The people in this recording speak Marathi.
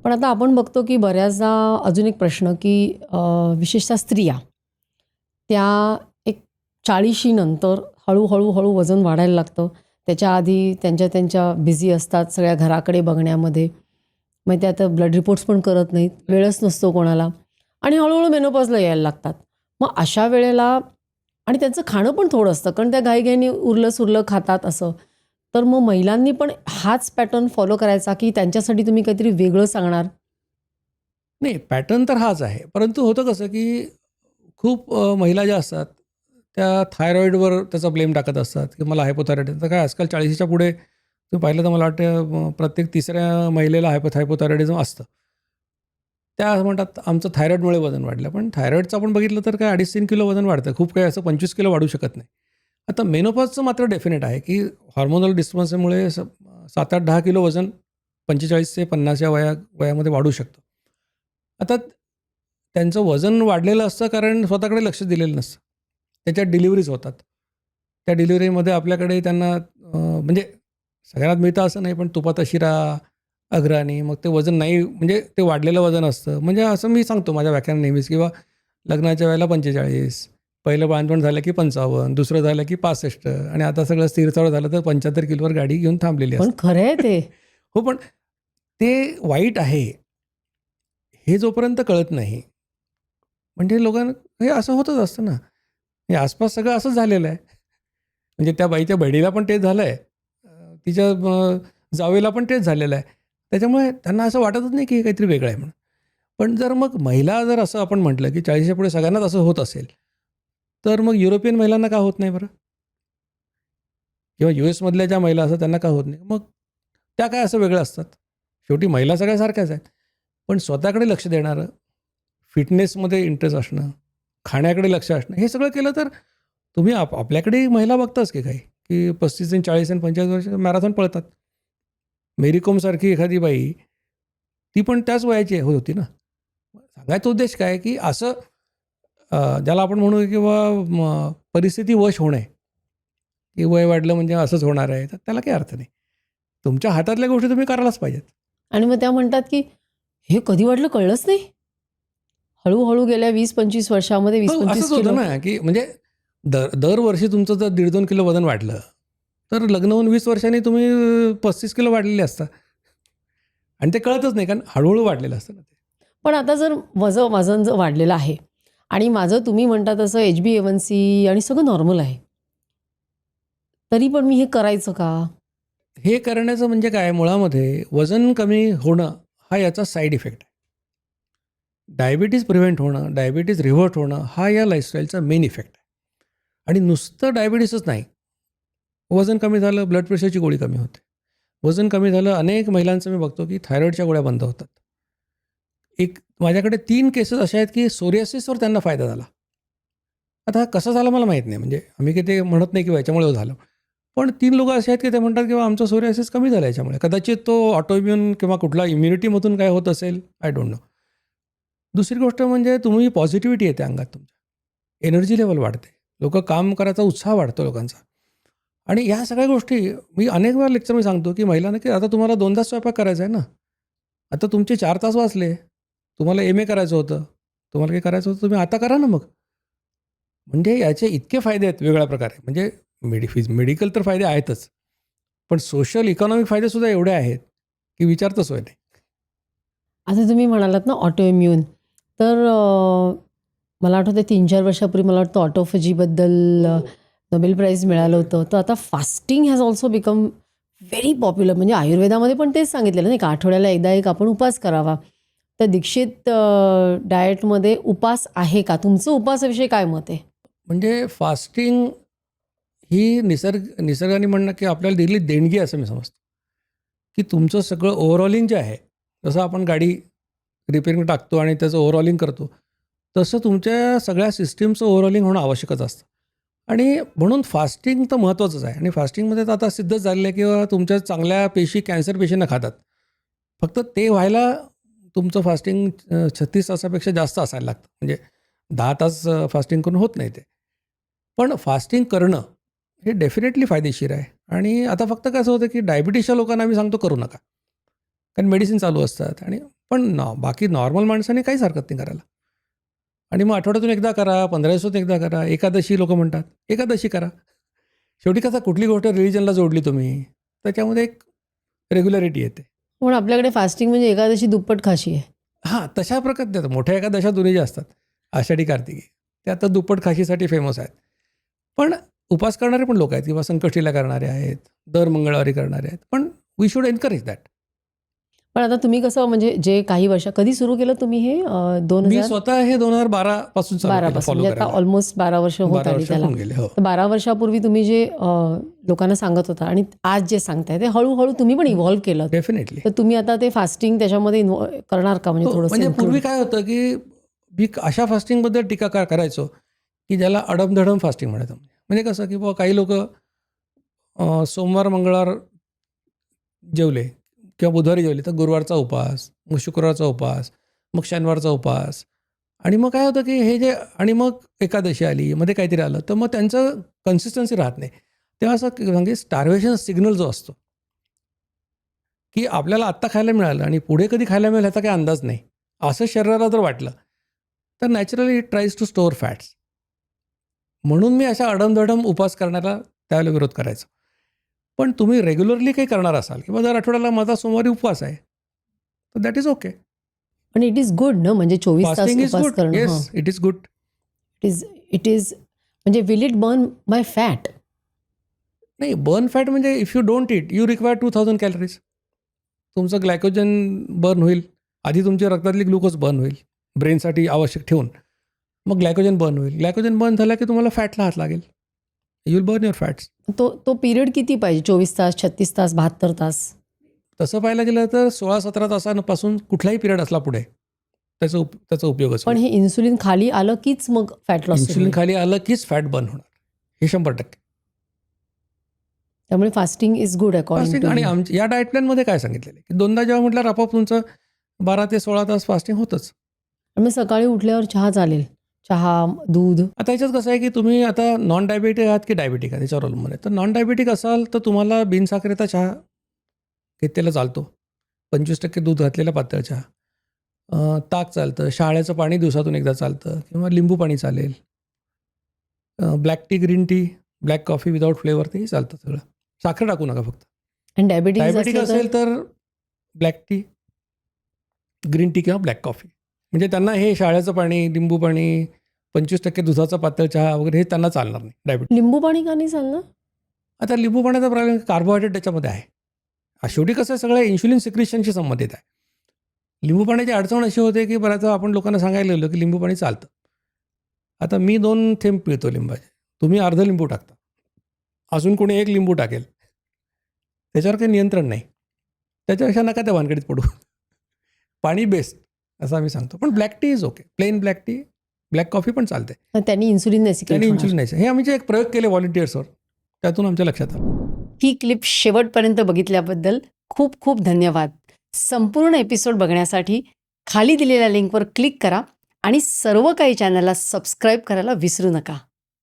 पण आता आपण बघतो की बऱ्याचदा अजून एक प्रश्न की विशेषतः स्त्रिया त्या एक 40शी नंतर हळूहळू वजन वाढायला लागतं. त्याच्या आधी त्यांच्या त्यांच्या बिझी असतात सगळ्या घराकडे बघण्यामध्ये. मग त्या आता ब्लड रिपोर्ट्स पण करत नाहीत, वेळच नसतो कोणाला आणि हळूहळू मेनोपॉजला यायला लागतात. मग अशा वेळेला आणि त्यांचं खाणं पण थोडं असतं कारण त्या घाईघाईने उरलं-सुरलं खातात असं. तर मग महिलांनी पण हाच पॅटर्न फॉलो करायचा की त्यांच्यासाठी तुम्ही काहीतरी वेगळं सांगणार? नाही, पॅटर्न तर हाच आहे. परंतु होतं कसं, की खूप महिला ज्या असतात, त्या थायरॉईडवर त्याचा ब्लेम टाकत असतात, की मला हायपोथायरॉईड. तर काय आजकाल 40च्या पुढे तुम्ही पाहिलं तर मला वाटतं प्रत्येक तिसऱ्या महिलेला हायपोथायरॉइडिझम असतं. त्या म्हणतात आमचं थायरॉईडमुळे वजन वाढलं. पण थायरॉईडचं आपण बघितलं तर काय 2.5-3 किलो वजन वाढतं. खूप काही असं 25 किलो वाढू शकत नाही. आता मेनोपॉजचं मात्र डेफिनेट आहे, की हार्मोनल डिस्टर्बन्समुळे 7-8-10 किलो वजन 45 ते 50 या वयामध्ये वाढू शकतं. आता त्यांचं वजन वाढलेलं असतं कारण स्वतःकडे लक्ष दिलेलं नसतं. त्याच्यात डिलिव्हरीज होतात. त्या डिलिव्हरीमध्ये आपल्याकडे त्यांना म्हणजे सगळ्यांनाच मिळतं असं नाही, पण तुपाचा शिरा, अग्राणी, मग ते वजन नाही म्हणजे ते वाढलेलं वजन असतं. म्हणजे असं मी सांगतो माझ्या व्याख्यानात नेहमीच किंवा लग्नाच्या वेळेला 45, पहिलं बाळंतपण झालं की 55, दुसरं झालं की 65 आणि आता सगळं स्थिरस्थावर झालं तर 75 किलोवर गाडी घेऊन थांबलेली पण असते. खरं आहे ते. हो, पण ते वाईट आहे, हे जोपर्यंत कळत नाही, म्हणजे लोकांना हे असं होतच असतं ना. हे आसपास सगळं असंच झालेलं आहे. म्हणजे त्या बाईच्या बहिणीला पण तेच झालं आहे. तिच्या जावेला पण तेच झालेलं आहे. त्याच्यामुळे त्यांना असं वाटतच नाही की हे काहीतरी वेगळं आहे म्हणून. पण जर मग महिला जर असं आपण म्हटलं की 40च्या पुढे सगळ्यांनाच असं होत असेल, तर मग युरोपियन महिलांना का होत नाही बरं? किंवा US मधल्या ज्या महिला असतात त्यांना का होत नाही? मग त्या काय असं वेगळं असतात? शेवटी महिला सगळ्या सारख्याच आहेत. पण स्वतःकडे लक्ष देणारं, फिटनेसमध्ये इंटरेस्ट असणं, खाण्याकडे लक्ष असणं, हे सगळं केलं तर तुम्ही आपल्याकडे महिला बघताच की काही, की 35 आणि 40 आणि 45 वर्ष मॅरेथॉन पळतात. मेरी कोमसारखी एखादी बाई, ती पण त्याच वयाची होती ना. सांगायचा उद्देश काय, की असं ज्याला आपण म्हणू किंवा परिस्थिती वश होणे, की वय वाढलं म्हणजे असंच होणार आहे, तर त्याला काही अर्थ नाही. तुमच्या हातातल्या गोष्टी तुम्ही करायलाच पाहिजेत. आणि मग त्या म्हणतात की हे कधी वाढलं कळलंच नाही. हळू गेल्या 20-25 वर्षामध्ये हो, 20-25 असंच होतं किलो. ना, की म्हणजे दरवर्षी तुमचं जर 1.5-2 किलो वजन वाढलं, तर लग्न होऊन 20 वर्षांनी तुम्ही 35 किलो वाढलेले असता आणि ते कळतच नाही कारण हळू वाढलेलं असतं ना ते. पण आता जर वजन जर वाढलेलं आहे आणि माझं तुम्ही म्हणता तसं HbA1c आणि सगळं नॉर्मल आहे. तरी पण मी हे करायचं का? हे करण्याचं म्हणजे काय, मुळामध्ये वजन कमी होणं हा याचा साईड इफेक्ट आहे. डायबिटीज प्रिव्हेंट होणं, डायबिटीज रिव्हर्ट होणं हा या लाईफस्टाईलचा मेन इफेक्ट आहे. आणि नुसतं डायबिटीसच नाही. वजन कमी झालं, ब्लड प्रेशरची गोळी कमी होते. वजन कमी झालं, अनेक महिलांचं मी बघतो की थायरॉईडच्या गोळ्या बंद होतात. माझ्याकडे 3 केसेस अशा आहेत की सोरियासिसवर त्यांना फायदा झाला. आता हा कसा झाला मला माहीत नाही. म्हणजे आम्ही काही ते म्हणत नाही की याच्यामुळे झालं. पण 3 लोकं असे आहेत की ते म्हणतात की आमचा सोरियासिस कमी झाला याच्यामुळे. कदाचित तो ऑटोइम्यून किंवा कुठला इम्युनिटीमधून काय होत असेल, आय डोंट नो. दुसरी गोष्ट म्हणजे तुम्ही पॉझिटिव्हिटी येते अंगात तुमच्या. एनर्जी लेव्हल वाढते. लोकं काम करायचा उत्साह वाढतो लोकांचा. आणि ह्या सगळ्या गोष्टी मी अनेक वेळा लेक्चरमध्ये सांगतो की महिलांना की आता तुम्हाला 2 तास स्वयंपाक करायचा आहे ना. आता तुमचे 4 तास वाचले. तुम्हाला MA करायचं होतं. तुम्हाला काही करायचं होतं तुम्ही आता करा ना मग. म्हणजे याचे इतके फायदे आहेत वेगवेगळ्या प्रकारे. म्हणजे मेडिकल तर फायदे आहेतच. पण सोशल इकॉनॉमिक फायदेसुद्धा एवढे आहेत, की विचारता सोय नाही. आता तुम्ही म्हणालात ना ऑटोइम्यून. तर मला आठवतंय 3-4 वर्षापूर्वी मला वाटतं ऑटोफॅजीबद्दल नोबेल प्राईज मिळालं होतं. तर आता fasting has also become very popular. म्हणजे आयुर्वेदामध्ये पण तेच सांगितलेलं नाही का, आठवड्याला एकदा एक आपण उपास करावा. तर दीक्षित डाएटमध्ये उपास आहे का? तुमचं उपासाविषयी काय मत आहे? म्हणजे फास्टिंग ही निसर्गाने म्हणणं की आपल्याला दिलेली देणगी असं मी समजतो. की तुमचं सगळं ओव्हरऑलिंग जे आहे, जसं आपण गाडी रिपेअरिंग टाकतो आणि त्याचं ओव्हरऑलिंग करतो, तसं तुमच्या सगळ्या सिस्टीमचं ओव्हरऑलिंग होणं आवश्यकच असतं. आणि म्हणून फास्टिंग तर महत्त्वाचंच आहे आणि फास्टिंगमध्ये तर आता सिद्धच झालेलं आहे किंवा तुमच्या चांगल्या पेशी कॅन्सर पेशींना खातात. फक्त ते व्हायला तुमचं फास्टिंग 36 तासापेक्षा जास्त असायला लागतं. म्हणजे 10 तास फास्टिंग करून होत नाही ते. पण फास्टिंग करणं हे डेफिनेटली फायदेशीर आहे. आणि आता फक्त कसं होतं की डायबिटीसच्या लोकांना आम्ही सांगतो करू नका. कारण मेडिसिन चालू असतात आणि पण बाकी नॉर्मल माणसाने काहीच हरकत नाही करायला. आणि मग आठवड्यातून एकदा करा, 15 दिवसातून एकदा करा. एकादशी लोक म्हणतात, एकादशी करा. शेवटी कसं कुठली गोष्ट रिलिजनला जोडली तुम्ही, त्याच्यामध्ये एक रेग्युलरिटी येते. पण आपल्याकडे फास्टिंग म्हणजे एकादशी दुप्पट खाशी आहे. हां, तशा प्रकारे देतात. मोठ्या एकादशा दोन्ही ज्या असतात, आषाढी कार्तिकी, त्या आता दुप्पट खाशीसाठी फेमस आहेत. पण उपास करणारे पण लोक आहेत किंवा संकष्टीला करणारे आहेत, दर मंगळवारी करणारे आहेत. पण वी शुड एनकरेज दॅट. पण आता तुम्ही कसं म्हणजे जे काही वर्ष कधी सुरू केलं तुम्ही हे मी 2012 स्वतः हे 2012 पासून चालू केलं पासून फॉलो म्हणजे आता करायला. ऑलमोस्ट 12 वर्ष होत 12 आली वर्ष त्याला. होऊन गेले. हो. तर 12 वर्षापूर्वी तुम्ही जे लोकांना सांगत होता आणि आज जे सांगताय ते हळूहळू तुम्ही पण इव्हॉल्व्ह केलं. डेफिनेटली. तर तुम्ही आता ते फास्टिंग त्याच्यामध्ये करणार का म्हणजे थोडंसं म्हणजे पूर्वी include? काय होतं की मी अशा फास्टिंगबद्दल टीका करायचो की ज्याला अडमधडम फास्टिंग म्हणायचं. म्हणजे कसं की बाबा काही लोक सोमवार मंगळवार जेवले किंवा बुधवारी जेवले तर गुरुवारचा उपास, मग शुक्रवारचा उपास, मग शनिवारचा उपास. आणि मग काय होतं की हे जे आणि मग एकादशी आली, मध्ये काहीतरी आलं, तर मग त्यांचं कन्सिस्टन्सी राहत नाही. तेव्हा असं म्हणजे स्टार्वेशन सिग्नल जो असतो की आपल्याला आत्ता खायला मिळालं आणि पुढे कधी खायला मिळेल ह्याचा काही अंदाज नाही, असं शरीराला जर वाटलं तर naturally it tries to store fats. म्हणून मी अशा अडमधडम उपास करण्याला त्यावेळेला विरोध करायचो. पण तुम्ही रेग्युलरली काही करणार असाल किंवा दर आठवड्याला माझा सोमवारी उपवास आहे, तर दॅट इज ओके. पण इट इज गुड ना म्हणजे 24 तास फास्टिंग इज उपास गुड. करणं. Yes, it is good. It is म्हणजे will it burn my fat? नाही, बर्न फॅट म्हणजे if you don't it you require 2000 calories. तुमचं ग्लायकोजन बर्न होईल. आधी तुमच्या रक्तातली ग्लुकोज बर्न होईल ब्रेनसाठी आवश्यक ठेवून. मग ग्लायकोजन बर्न होईल. ग्लायकोजन बर्न झाला की तुम्हाला फॅटला हात लागेल. You will burn your fats. तो पिरियड किती पाहिजे? 24 तास, 36 तास, 72 तास? तसं पाहायला गेलं तर 16-17 तासांपासून कुठलाही पिरियड असला पुढे त्याचा उपयोगच पण होईल. हे इन्सुलिन खाली आलं कीच मग फॅट लॉस इन्सुलिन खाली आलं कीच फॅट बर्न होणार, हे 100%. त्यामुळे fasting is good according fasting to आणि या डाएट प्लॅनमध्ये काय सांगितलेलं की 2दा जेव्हा म्हटल्यावर आपोआप तुमचं 12 ते 16 तास फास्टिंग होतंच. मग सकाळी उठल्यावर चहा चालेल? चहा, दूध? आता याच्यात कसं आहे की तुम्ही आता नॉन डायबेटिक आहात की डायबेटिक आहात त्याच्यावर अवलंबून आहे. तर नॉन डायबेटिक असाल तर तुम्हाला बिनसाखरेचा चहा घेतलेला चालतो. 25% दूध घातलेला पातळ चहा, ताक चालतं, शहाळ्याचं पाणी दिवसातून एकदा चालतं किंवा लिंबू पाणी चालेल, black tea, green tea, black coffee without flavour तेही चालतं सगळं. साखर टाकू नका फक्त. आणि डायबेटिक असेल तर ब्लॅक टी, ग्रीन टी किंवा ब्लॅक कॉफी. म्हणजे त्यांना हे शाळेचं पाणी, लिंबू पाणी, 25% दुधाचा पातळ चहा वगैरे हे त्यांना चालणार नाही डायबेटिक. लिंबू पाणी का नाही चालणार? आता लिंबू पाण्याचा प्रॉब्लेम कार्बोहायड्रेट त्याच्यामध्ये आहे. शेवटी कसं सगळं इन्शुलिन सिक्रेशनशी संबंधित आहे. लिंबू पाण्याची अडचण अशी होते की बऱ्याच वेळा आपण लोकांना सांगायला गेलो की लिंबू पाणी चालतं. आता मी 2 थेंब पिळतो लिंबाचे, तुम्ही अर्ध लिंबू टाकता, अजून कोणी 1 लिंबू टाकेल, त्याच्यावर काही नियंत्रण नाही. त्याच्यापेक्षा नका त्या भानगडीत पडू. पाणी बेस्ट असं आम्ही सांगतो. पण black tea is okay. Plain black tea, black coffee पण चालते. त्यांनी इन्सुलिन नाही सिक्रेट त्यांनी होणार. इन्शुलिन नाही. हे आम्ही जे एक प्रयोग केले व्हॉलंटियर्सवर, त्यातून आमच्या लक्षात आलं. ही क्लिप शेवटपर्यंत बघितल्याबद्दल खूप खूप धन्यवाद. संपूर्ण एपिसोड बघण्यासाठी खाली दिलेल्या लिंकवर क्लिक करा आणि सर्व काही चॅनलला सबस्क्राईब करायला विसरू नका.